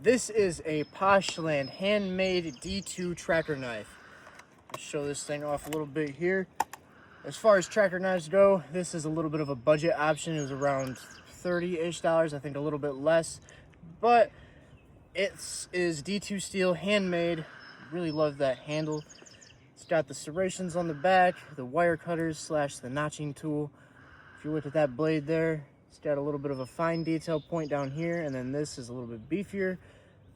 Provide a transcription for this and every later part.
This is a Poshland handmade D2 tracker knife. Let's show this thing off a little bit here. As far as tracker knives go, this is a little bit of a budget option. It was around $30-ish, I think a little bit less. But it is D2 steel, handmade. Really love that handle. It's got the serrations on the back, the wire cutters / the notching tool. If you look at that blade there, it's got a little bit of a fine detail point down here, and then this is a little bit beefier.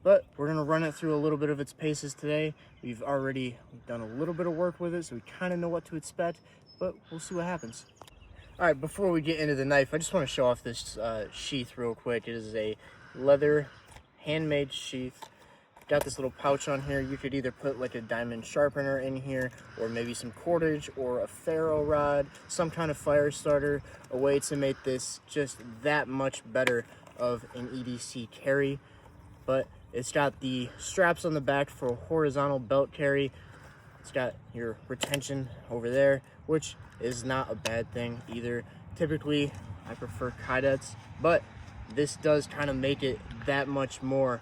But we're gonna run it through a little bit of its paces today. We've already done a little bit of work with it, so we kind of know what to expect, but we'll see what happens. All right, before we get into the knife, I just want to show off this sheath real quick. It is a leather handmade sheath. Got this little pouch on here. You could either put like a diamond sharpener in here, or maybe some cordage or a ferro rod, some kind of fire starter, a way to make this just that much better of an EDC carry. But it's got the straps on the back for a horizontal belt carry. It's got your retention over there, which is not a bad thing either. Typically, I prefer Kydets, but this does kind of make it that much more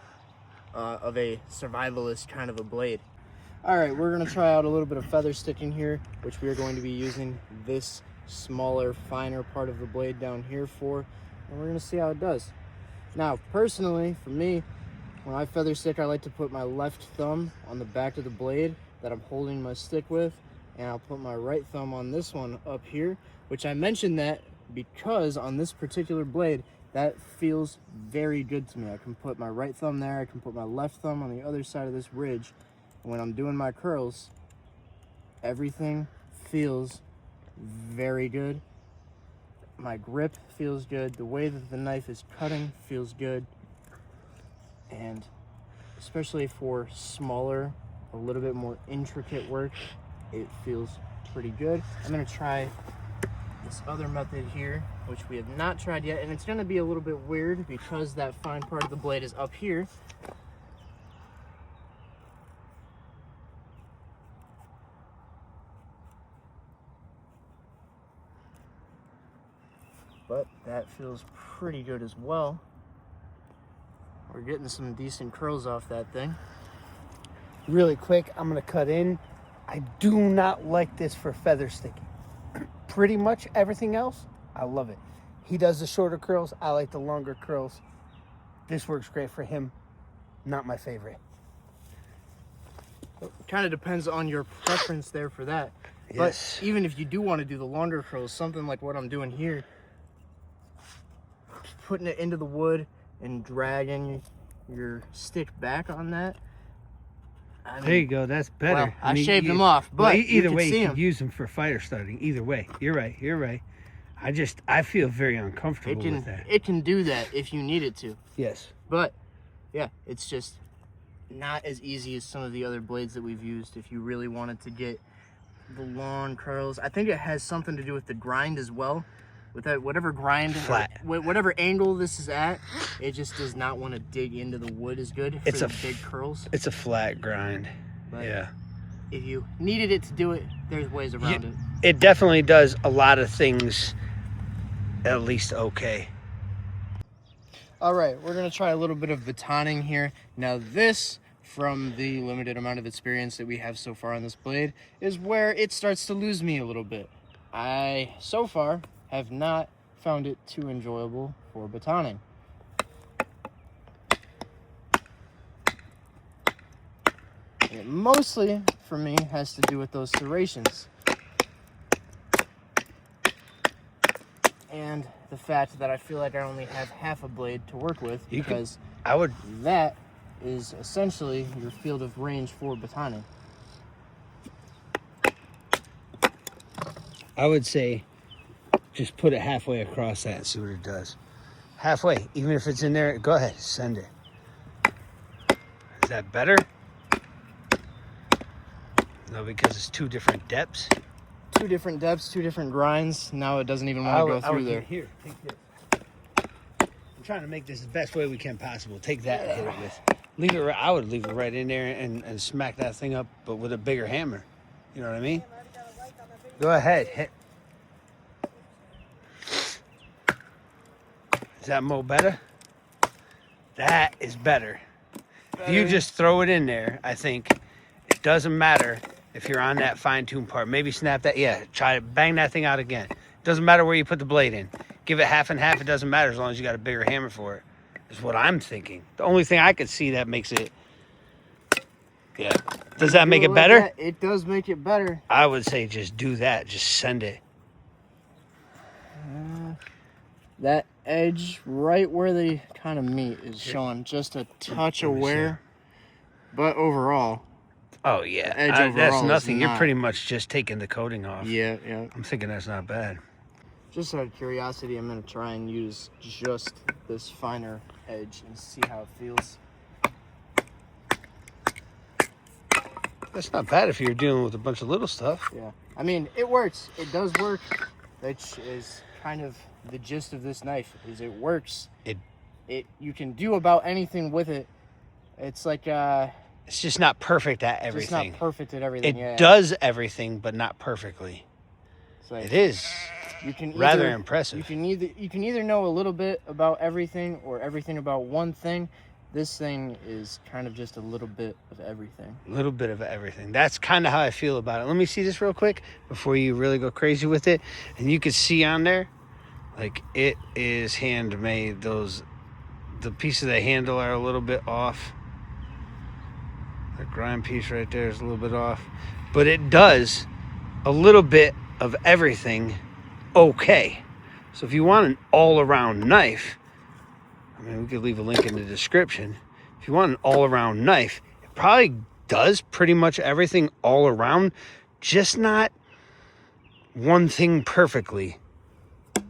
of a survivalist kind of a blade. All right, we're gonna try out a little bit of feather sticking here, which we are going to be using this smaller, finer part of the blade down here for, and we're gonna see how it does. Now, personally, for me, when I feather stick, I like to put my left thumb on the back of the blade that I'm holding my stick with, and I'll put my right thumb on this one up here, which I mentioned that because on this particular blade, that feels very good to me. I can put my right thumb there, I can put my left thumb on the other side of this ridge, and when I'm doing my curls, everything feels very good. My grip feels good, the way that the knife is cutting feels good, and especially for smaller, a little bit more intricate work, it feels pretty good. I'm gonna try this other method here, which we have not tried yet, and it's gonna be a little bit weird because that fine part of the blade is up here. But that feels pretty good as well. We're getting some decent curls off that thing. Really quick, I'm gonna cut in. I do not like this for feather sticking. Pretty much everything else, I love it. He does the shorter curls, I like the longer curls. This works great for him. Not my favorite. It kind of depends on your preference there for that. Yes. But even if you do want to do the longer curls, something like what I'm doing here, putting it into the wood and dragging your stick back on that. I mean, there you go. That's better. Well, I shaved them off, but either way, you can can use them for fire starting. Either way, you're right. You're right. I feel very uncomfortable with that. It can do that if you need it to. Yes. But yeah, it's just not as easy as some of the other blades that we've used. If you really wanted to get the long curls, I think it has something to do with the grind as well. With that, whatever grind, flat, whatever angle this is at, it just does not want to dig into the wood as good for the big curls. It's a flat grind. But yeah. If you needed it to do it, there's ways around it. It definitely does a lot of things at least okay. All right, we're gonna try a little bit of batoning here. Now this, from the limited amount of experience that we have so far on this blade, is where it starts to lose me a little bit. I, so far, have not found it too enjoyable for batoning. And it mostly, for me, has to do with those serrations. And the fact that I feel like I only have half a blade to work with, because that is essentially your field of range for batoning. I would say just put it halfway across that and see what it does. Halfway, even if it's in there, go ahead, send it. Is that better? No, because it's two different depths. Two different depths, two different grinds. Now it doesn't even want to go through there. Here, take this. I'm trying to make this the best way we can possible. Take that and hit it with. Leave it. I would leave it right in there and smack that thing up, but with a bigger hammer. You know what I mean? Go ahead, hit. Is that more better? That is better. If you just throw it in there, I think it doesn't matter if you're on that fine-tuned part. Maybe snap that. Yeah, try to bang that thing out again. Doesn't matter where you put the blade in. Give it half and half. It doesn't matter as long as you got a bigger hammer for it. Is what I'm thinking. The only thing I could see that makes it. Yeah. Does that make it better? It does make it better. I would say just do that. Just send it. That edge right where they kind of meet is showing just a touch of wear. But overall. Oh, yeah. Edge overall that's nothing. is You're not. pretty much just taking the coating off. Yeah, yeah. I'm thinking that's not bad. Just out of curiosity, I'm going to try and use just this finer edge and see how it feels. That's not bad if you're dealing with a bunch of little stuff. Yeah. I mean, it works. It does work. Which is kind of the gist of this knife, is it works. You can do about anything with it. It's like... it's just not perfect at everything. It's not perfect at everything, It does everything, but not perfectly. Like, it is rather impressive. You can either know a little bit about everything or everything about one thing. This thing is kind of just a little bit of everything. A little bit of everything. That's kind of how I feel about it. Let me see this real quick before you really go crazy with it. And you can see on there, like, it is handmade. The piece of the handle are a little bit off. The grind piece right there is a little bit off. But it does a little bit of everything okay. So if you want an all-around knife, I mean, we could leave a link in the description. If you want an all-around knife, it probably does pretty much everything all around, just not one thing perfectly. All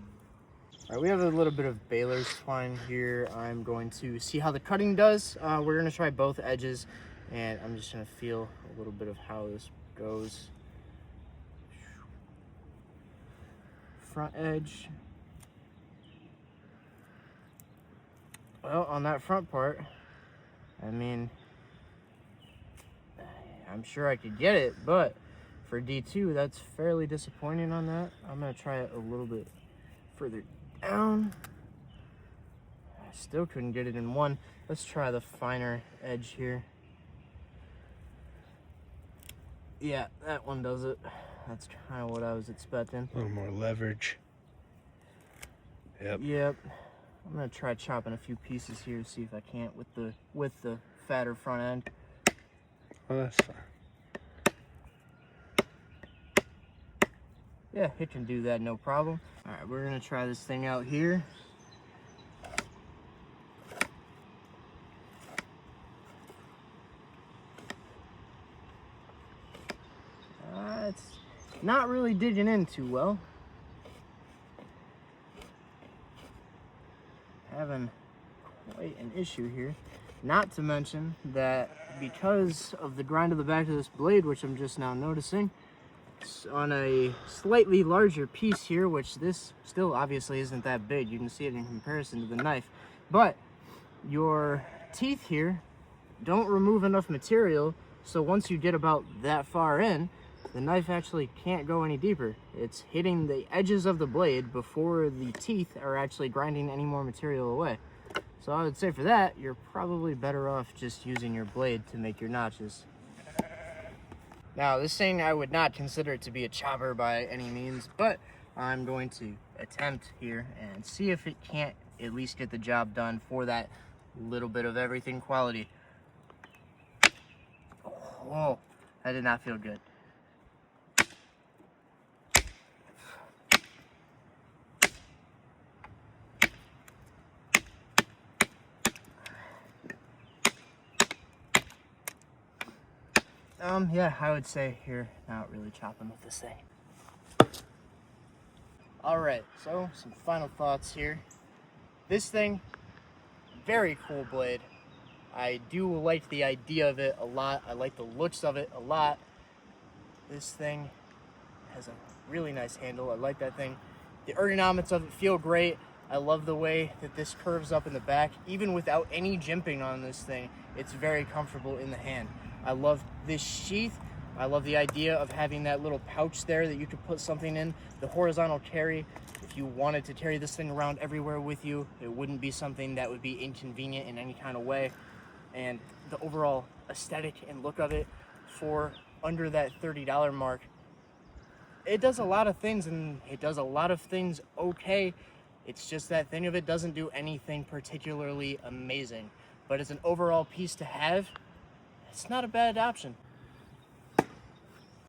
right, we have a little bit of baler's twine here. I'm going to see how the cutting does. We're going to try both edges, and I'm just going to feel a little bit of how this goes. Front edge. Well, on that front part, I mean, I'm sure I could get it, but for D2, that's fairly disappointing on that. I'm going to try it a little bit further down. I still couldn't get it in one. Let's try the finer edge here. Yeah, that one does it. That's kind of what I was expecting. A little more leverage. Yep. I'm gonna try chopping a few pieces here to see if I can't with the fatter front end. Oh, that's fine. Yeah, it can do that, no problem. All right, we're gonna try this thing out here. It's not really digging in too well. Having quite an issue here. Not to mention that because of the grind of the back of this blade, which I'm just now noticing, it's on a slightly larger piece here, which this still obviously isn't that big. You can see it in comparison to the knife. But your teeth here don't remove enough material, so once you get about that far in, the knife actually can't go any deeper. It's hitting the edges of the blade before the teeth are actually grinding any more material away. So I would say for that, you're probably better off just using your blade to make your notches. Now, this thing, I would not consider it to be a chopper by any means, but I'm going to attempt here and see if it can't at least get the job done for that little bit of everything quality. Oh, that did not feel good. Yeah, I would say you're not really chopping with this thing. Alright, so some final thoughts here. This thing, very cool blade. I do like the idea of it a lot. I like the looks of it a lot. This thing has a really nice handle. I like that thing. The ergonomics of it feel great. I love the way that this curves up in the back. Even without any jimping on this thing, it's very comfortable in the hand. I love this sheath. I love the idea of having that little pouch there that you could put something in. The horizontal carry, if you wanted to carry this thing around everywhere with you, it wouldn't be something that would be inconvenient in any kind of way. and the overall aesthetic and look of it for under that $30 mark. It does a lot of things, and it does a lot of things okay. It's just that thing of it doesn't do anything particularly amazing. But as an overall piece to have, it's not a bad option.